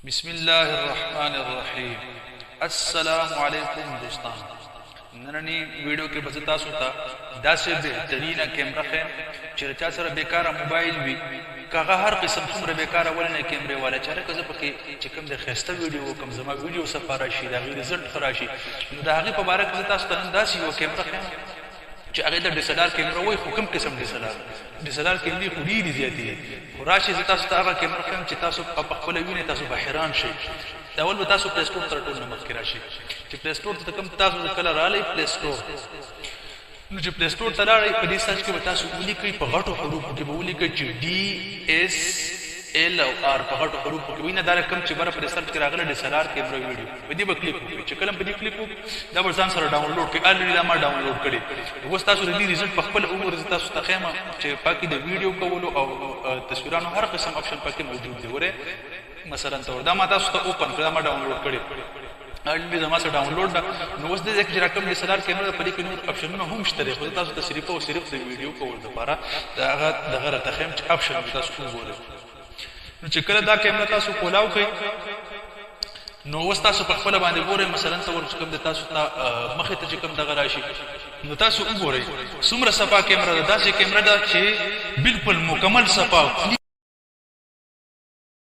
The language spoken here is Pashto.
بسم الله الرحمن الرحیم. السلام علیکم دوستان. نننی ویډیو کې بس تاسو ته داسې بهترینه کیمره خیم چې چا سره بیکاره موبایل وي کاغه هر قسم څومره بیکاره ولنه کیمرې والا چاره که زه پکې چې کوم د ښایسته ویډیو وکړم زما ویډیو صفا راشي د هغې رزلټ ښه راشي نو د هغې په باره کې زه تاسو ته نن داسې یوه کیمره خیم چې هغې ته ډیسلار کیمره وایي خو کوم قسم ډیسلار کیمرې خو ډېرې زیاتې دي خو راشي زه تاسو ته هغه کیمره خیم چې تاسو په خپله وینئ تاسو به حیران شئ. اول به تاسو پلی سټور تر ټول نه مخکې راشي چې پلی سټور ته کوم تاسو کله رالی پلی سټور نو چې پلی سټور ته لاړئ په دې سرچ کې به تاسو ولیکئ په غټو حروفو کې به ولیکئ چې DSL او R په غټو حروفو کې وینه دا رقم چې بره په سرچ کې راغلی DSLR کیمره ویډیو په دې به کلیک وکړئ چې کله په دې کلیک وکړو دا به ځان سره ډاونلوډ کړئ الریډي دا ما ډاونلوډ کړی اوس تاسو د دې رزلټ په خپل وګورئ تاسو ته ښیم چې پاکې د ویډیو کولو او تصویرانو هر قسم اپشن پکې موجود دی ورې مثلا تور دا ما تاسو ته اوپن کړه ما ډاونلوډ کړی الریډي زما سره ډاونلوډ ده نو اوس دې چې رقم DSLR کیمره په دې کې نور اپشنونه هم شته خو تاسو ته صرف او صرف د ویډیو کول لپاره دغه راته ښیم چې اپشن تاسو وګورئ نو چې کله دا کیمره تاسو کولاو کړئ نو اوس تاسو په خپله باندې ګورئ مثلا تصور چې کوم د تاسو ته مخې ته چې کوم دغه راشي نو تاسو وګورئ څومره صفا کیمره ده داسې کیمره ده چې بالکل مکمل صفا